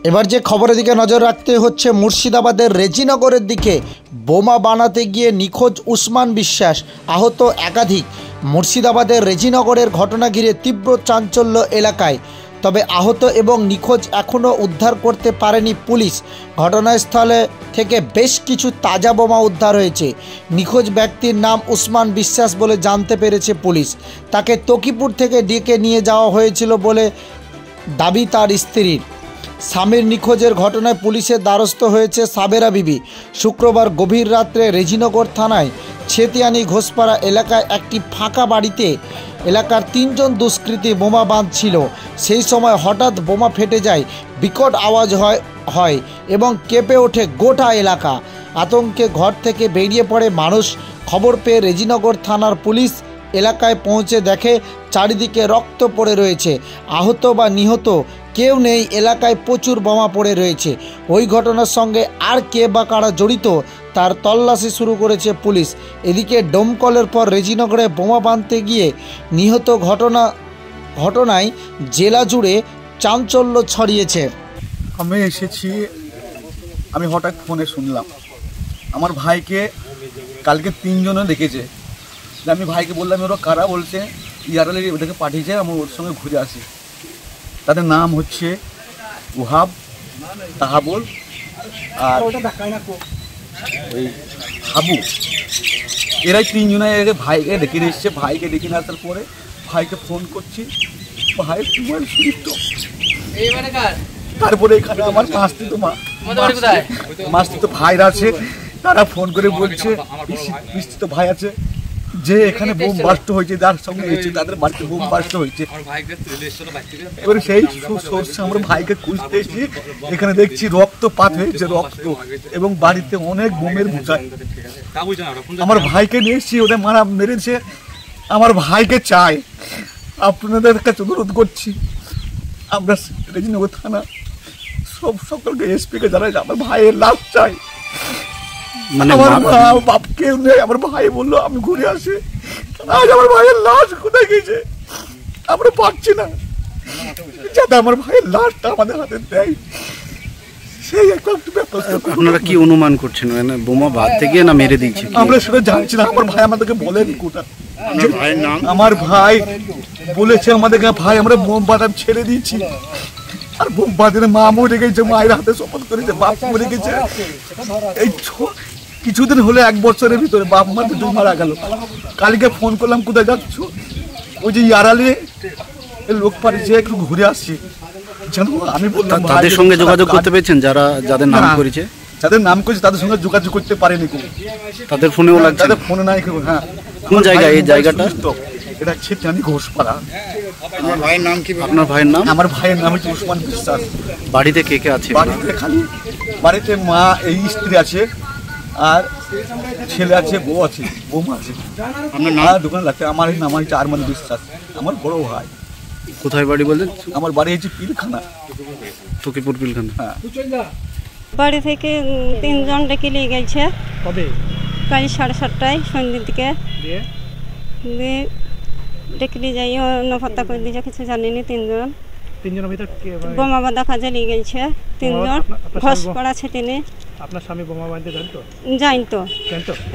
এবার যে খবরের দিকে নজর রাখতে হচ্ছে মুর্শিদাবাদের রেজিনগরের দিকে। বোমা বানাতে গিয়ে নিখোঁজ উসমান বিশ্বাস, আহত একাধিক। মুর্শিদাবাদের রেজিনগরের ঘটনা ঘিরে তীব্র চাঞ্চল্য এলাকায়। তবে আহত এবং নিখোঁজ এখনও উদ্ধার করতে পারেনি পুলিশ। ঘটনাস্থলে থেকে বেশ কিছু তাজা বোমা উদ্ধার হয়েছে। নিখোঁজ ব্যক্তির নাম উসমান বিশ্বাস বলে জানতে পেরেছে পুলিশ। তাকে তকিপুর থেকে ডেকে নিয়ে যাওয়া হয়েছিল বলে দাবি তার স্ত্রীর। স্বামীর নিখোঁজের ঘটনায় পুলিশের দ্বারস্থ হয়েছে সাবেরা বিবি। শুক্রবার গভীর রাত্রে রেজিনগর থানায় ছেতিয়ানি ঘোষপাড়া এলাকায় একটি ফাঁকা বাড়িতে এলাকার 3 জন দুষ্কৃতী বোমা বাঁধছিল। সেই সময় হঠাৎ বোমা ফেটে যায়, বিকট আওয়াজ হয় এবং কেঁপে ওঠে গোটা এলাকা। আতঙ্কে ঘর থেকে বেরিয়ে পড়ে মানুষ। খবর পেয়ে রেজিনগর থানার পুলিশ এলাকায় পৌঁছে দেখে চারিদিকে রক্ত পড়ে রয়েছে। আহত বা নিহত কেউ নেই, এলাকায় প্রচুর বোমা পড়ে রয়েছে। ওই ঘটনার সঙ্গে আর কে বা কারা জড়িত তার তল্লাশি শুরু করেছে পুলিশ। এদিকে ডোমকলের পর রেজিনগরে বোমা বাঁধতে গিয়ে নিহত ঘটনায় জেলা জুড়ে চাঞ্চল্য ছড়িয়েছে। আমি এসেছি, আমি হঠাৎ ফোনে শুনলাম আমার ভাইকে কালকে 3 জনে দেখেছে। আমি ভাইকে বললাম ওরা কারা, বলছে ইয়ারালি ওটাকে পাঠিয়েছে, আমি ওর সঙ্গে ঘুরে আসি। তাদের নাম হচ্ছে ওহাব, তাহাবুল আর ওই হাবু। এরাই 3 জনে ভাইকে ডেকে নিয়ে এসছে। ভাইকে ডেকে নিয়ে আসার পরে ভাইকে ফোন করছি, ভাইয়ের মোবাইল সুইচ অফ। তারপরে এখানে আমার মাস্তি ভাইরা আছে, তারা ফোন করে বলছে তো ভাই আছে যে এখানে বোম বাস্ট হয়েছে, যার সঙ্গে এসেছে তাদের বাড়িতে বোম বাস্ট হয়েছে। এবারে সেই সোর্সে আমরা ভাইকে খুঁজতে এসেছি। এখানে দেখছি রক্তপাত হয়েছে, রক্ত এবং বাড়িতে অনেক বোমের ভূষায়। আমার ভাইকে নিয়ে এসেছি, ওদের মারা মেরেছে। আমার ভাইকে চাই, আপনাদের কাছে অনুরোধ করছি, আমরা রেজিনগর থানা সকলকে এসপিকে জানাই আমার ভাইয়ের লাশ চাই। আমার মা বাপ কেউ নেই, আমার ভাই বললো আমি ঘুরে আসি। আজ আমার ভাইয়ের লাশ কোথায় গেছে আমরা পাচ্ছি না, যাতে আমার ভাইয়ের লাশটা আমাদের হাতে দেয় সেই একটা ব্যবস্থা। আপনারা কি অনুমান করছেন, বোমা বাঁধতে গিয়ে না মেরে দিয়েছে? আমরা সেটা জানছি না, আমার ভাই আমাদেরকে বলেনি কোটা। আমার ভাই বলেছে আমাদেরকে, ভাই আমরা বোম বাঁধা ছেড়ে দিয়েছি। আর বোম বাঁধের মা মরে গেছে, মায়ের হাতে শপথ করেছে, বাপ মরে গেছে। এই কিছুদিন হলে 1 বছরের ভিতরে বাপ মা দুটো মারা গেল। কালকে ফোন করলাম কোথায় যাচ্ছ, ওই যে ইয়ারালি লোক পাঠিয়েছে একটু ঘুরে আসছি। আমি বললাম তাদের সঙ্গে যোগাযোগ করতে পেরেছেন যাদের নাম করেছে? যাদের নাম করেছে তাদের সঙ্গে যোগাযোগ করতে পারেনি। তাদের ফোনেও লাগছে? তাদের ফোনে নাই। হ্যাঁ, কোন জায়গায় এই জায়গাটা? এটা ছেতিয়ানি ঘোষপাড়া। আপনার ভাইয়ের নাম কি? আপনার ভাইয়ের নাম? আমার ভাইয়ের নাম হচ্ছে উসমান বিশ্বাস। বাড়িতে কে কে আছে? বাড়িতে মা, এই স্ত্রী আছে, আর ছেলে আছে, বউ আছে, বৌমা আছে। আপনার নাম? দোকান লাগছে। আমার নাম হচ্ছে আরমান বিশ্বাস, আমার বড় ভাই। কোথায় বাড়ি বললেন? আমার বাড়ি হচ্ছে পিলখানা, তকিপুর পিলখানা। হ্যাঁ। বাড়ি থেকে 3 জন ডেকে নিয়ে গেছে। কবে? কাল 7:30টায় সন্ধ্যের দিকে। দিয়ে ডেকে নিয়ে যাই, নফাত্তা করে দিয়েছে, কিছু জানিনি। 3 জন। 3 জনের ভিতর বোমা বাঁধা কাজে নিয়ে গেছে 3 জন। ঘোষপাড়া ছেতিয়ানি। আপনার স্বামী বোমা বাঁধতে জানতো? জানতো।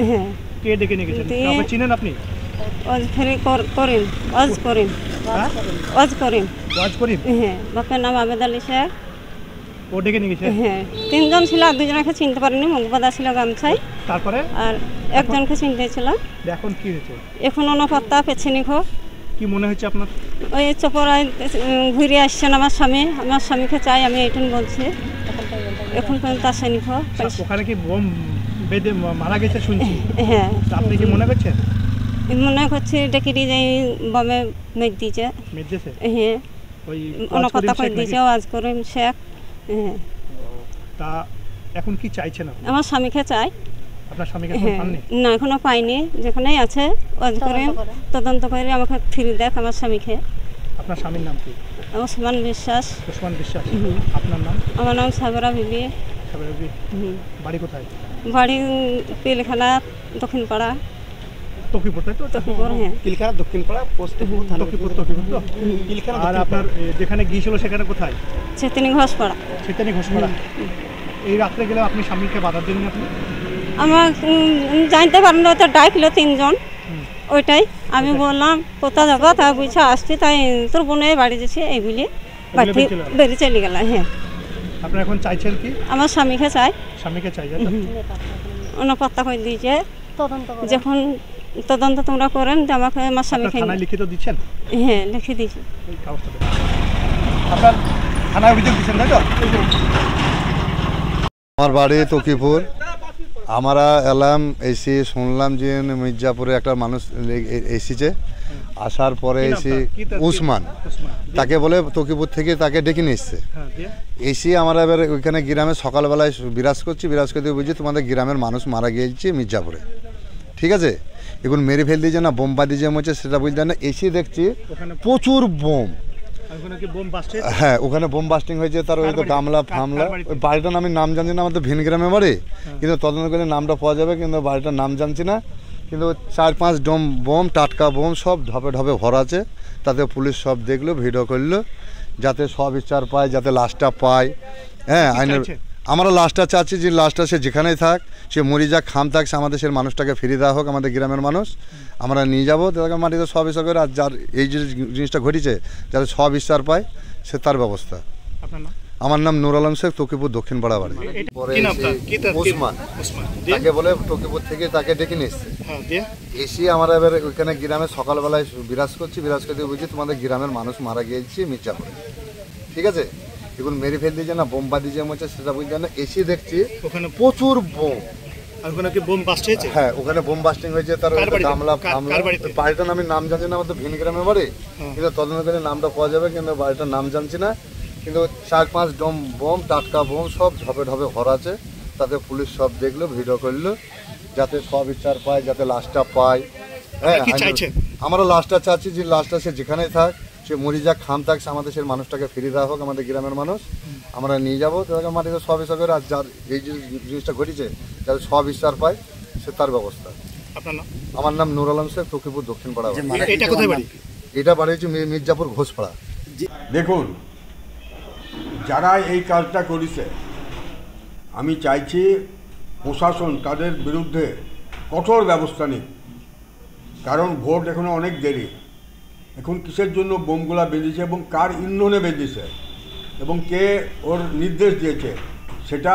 হ্যাঁ। কে ডেকে নিয়ে গেছেন? আপনি চিনেন? আপনি হ্যাঁ, বাপের নাম আবেদ আলী শেখ। ও ডেকে নিয়ে গেছে? হ্যাঁ, 3 জন ছিল, আর 2 জনকে চিনতে পারিনি, মুখ বাঁধা ছিল গামছায়। তারপরে আর একজনকে চিনতে ছিল। এখন কি হয়েছে? এখন অনপাত্তা, পেছনে খো। কি মনে হচ্ছে আপনার? ওই চপরায় ঘুরে আসছেন আমার স্বামী। আমার স্বামীকে চাই, আমি এইটুন বলছি। এখন পর্যন্ত আসেনি খো। ওখানে কি বোম বেঁধে মারা গেছে শুনছি। হ্যাঁ। আপনি কি মনে করছেন? মনে করছি ডেকে দিয়ে যাই বোমে মেঘ দিয়েছে। হ্যাঁ, অনপাত্তা করে দিয়েছে আজ করে শেখ। হ্যাঁ। তা এখন কি চাইছেন? আমার স্বামীকে চাই। আপনার স্বামীকে পাননি? না, এখনো পাইনি। যেখানেই আছে ওয়াজ করে তদন্ত করে আমাকে ফিরে দেখ আমার স্বামীকে। আপনার স্বামীর নাম কি? উসমান বিশ্বাস। উসমান বিশ্বাস। আপনার নাম? আমার নাম সাবেরা বিবি। বাড়ি কোথায়? বাড়ি পিলখানা, দক্ষিণ পাড়া। তকিপুর তাই তো? তকিপুর, হ্যাঁ। পিলখানা দক্ষিণপাড়া পোস্ট তকিপুর তকিপুর তো? পিলখানা আর আপনার যেখানে গিয়েছিল সেখানে কোথায়? চেতনি ঘোষপাড়া। চেতানি ঘোষপাড়া। এই রাত্রে গেলে আপনি স্বামীকে বাধা দেননি আপনি? আমার জানতে পারেন তো ডাকলো 3 জন, ওইটাই আমি বললাম কোথা যাবো, তা বুঝছে আসছি, তাই তোর বোনের বাড়ি যাচ্ছে এই বলে বাড়ি থেকে বেরিয়ে চলে গেলাম। হ্যাঁ। আপনারা এখন চাইছেন কি? আমার স্বামীকে চাই। স্বামীকে চাই? অনপত্তা করে দিয়েছে, যখন তদন্ত তোমরা করেন যে আমাকে আমার স্বামীকে লিখিত দিচ্ছেন? হ্যাঁ, লিখে দিয়েছি। আপনার থানায় অভিযোগ দিচ্ছেন তাই তো? আমার বাড়ি তকিপুর। আমরা এলাম, এসে শুনলাম যে মির্জাপুরে একটা মানুষ এসেছে। আসার পরে এসে উসমান, তাকে বলে তকিপুর থেকে তাকে ডেকে নিয়ে এসছে। এসে আমরা এবার ওইখানে গ্রামে সকালবেলায় বিরাজ করতে বুঝি তোমাদের গ্রামের মানুষ মারা গিয়েছে মির্জাপুরে, ঠিক আছে। এখন মেরে ফেল দিয়েছে না বোম বাঁধিয়েছে মনে সেটা বুঝতে না। এসে দেখছি প্রচুর বোম। হ্যাঁ, ওখানে বোম বাস্টিং হয়েছে। তার ওই তো গামলা ফামলা, ওই বাড়িটার আমি নাম জানছি না, আমার তো ভিন গ্রামে বাড়ি, কিন্তু তদন্ত করে নামটা পাওয়া যাবে, কিন্তু বাড়িটার নাম জানছি না। কিন্তু 4-5 ডোম বোম, টাটকা বোম সব ঢপে ঢপে ভরা আছে। তাতে পুলিশ সব দেখলো, ভিডিও করলো, যাতে সব বিচার পায়, যাতে লাশটা পায়। হ্যাঁ, আইনের আমরা লাশটা চাচ্ছি যে লাশটা সে যেখানেই থাক, সে মরি যাক, খাম থাক, আমাদের সে মানুষটাকে ফিরিয়ে দেওয়া হোক। আমাদের গ্রামের মানুষ আমরা নিয়ে যাবো, তাকে মাটিতে সব বিচার করে। আর যার এই যে জিনিসটা ঘটেছে, যাতে সব বিচার পায়, সে তার ব্যবস্থা। আমার নাম নুর আলম শেখ, তকিপুর দক্ষিণপাড়া বাড়ি। উসমান, তাকে বলে তকিপুর থেকে তাকে ডেকে নিয়ে এসছে। এসে আমরা এবার ওইখানে গ্রামে সকালবেলায় বিরাজ করতে বুঝি তোমাদের গ্রামের মানুষ মারা গিয়েছে মির্জাপুরে, ঠিক আছে। এখন মেরে ফেল দিয়েছে না বোম বাঁধিয়েছে মনে সেটা বুঝতে না। এসে দেখছি প্রচুর বোম। হ্যাঁ, ওখানে বোম বাস্টিং হয়েছে। তার গামলা ফামলা, বাড়িটার আমি নাম জানছি না, আমার তো ভিন গ্রামে বাড়ি, কিন্তু তদন্ত করে নামটা পাওয়া যাবে, কিন্তু বাড়িটার নাম জানছি না। কিন্তু 4-5 ডোম বোম, টাটকা বোম সব ঢপে ঢপে ভরা আছে। তাতে পুলিশ সব দেখলো, ভিডিও করলো, যাতে সব বিচার পায়, যাতে লাশটা পায়। হ্যাঁ, আমরা লাশটা চাচ্ছি যে লাশটা সে যেখানেই থাক, সে মরি যাক, খাম থাক, আমাদের সে মানুষটাকে ফিরিয়ে দেওয়া হোক। আমাদের গ্রামের মানুষ আমরা নিয়ে যাবো, তাকে মাটিতে সব বিচার করে। আর যার এই যে জিনিসটা ঘটেছে, যাতে সব বিচার পায়, সে তার ব্যবস্থা। আমার নাম নুর আলম শেখ, তকিপুর দক্ষিণপাড়া। এটা বাড়ি হচ্ছে মির্জাপুর ঘোষপাড়া। দেখুন, যারা এই কাজটা করেছে, আমি চাইছি প্রশাসন তাদের বিরুদ্ধে কঠোর ব্যবস্থা নিক। কারণ ভোট এখনো অনেক দেরি। এখন কিসের জন্য বোমগুলা বেঁধেছে এবং কার ইন্ধনে বেঁধেছে এবং কে ওর নির্দেশ দিয়েছে, সেটা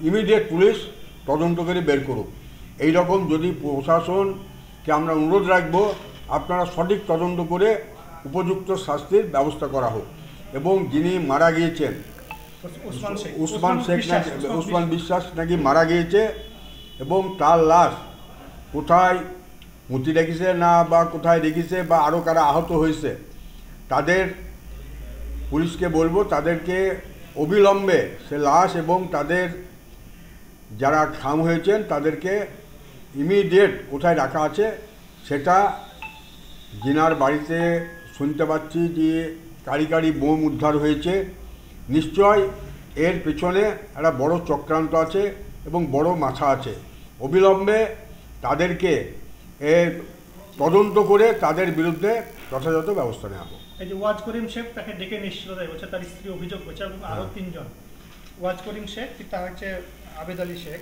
ইমিডিয়েট পুলিশ তদন্ত করে বের করুক। এই রকম যদি প্রশাসনকে আমরা অনুরোধ রাখবো, আপনারা সঠিক তদন্ত করে উপযুক্ত শাস্তির ব্যবস্থা করা হোক। এবং যিনি মারা গিয়েছেন উসমান বিশ্বাস নাকি মারা গিয়েছে, এবং তার লাশ কোথায় মুতি রেখেছে না বা কোথায় রেখেছে বা আরও কারা আহত হয়েছে, তাদের পুলিশকে বলবো তাদেরকে অবিলম্বে সে লাশ এবং তাদের যারা খাম হয়েছেন তাদেরকে ইমিডিয়েট কোথায় রাখা আছে সেটা। জিনার বাড়িতে শুনতে পাচ্ছি যে কারি বোম উদ্ধার হয়েছে, নিশ্চয় এর পেছনে একটা বড় চক্রান্ত আছে এবং বড় মাথা আছে। অবিলম্বে তাদেরকে এর তদন্ত করে তাদের বিরুদ্ধে যথাযথ ব্যবস্থা নেওয়া হবে। এই যে ওয়াজ করিম শেখ, তাকে ডেকে নিশ্চিত বলছে, তার স্ত্রী অভিযোগ করছে, এবং আরো 3 জন। ওয়াজ করিম শেখ, তার হচ্ছে আবেদ আলী শেখ,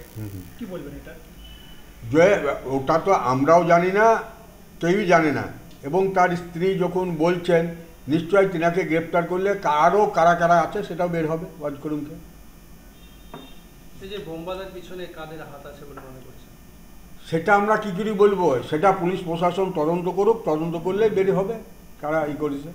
কি বলবেন এটা? যে ওটা তো আমরাও জানি না, কেউই জানে না। এবং তার স্ত্রী যখন বলছেন, নিশ্চয়ই তিনাকে গ্রেপ্তার করলে আরও কারা কারা আছে সেটাও বের হবে। ওয়াজ করিমকে সেটা আমরা কি করে বলবো, সেটা পুলিশ প্রশাসন তদন্ত করুক, তদন্ত করলে বের হবে কারা করেছে।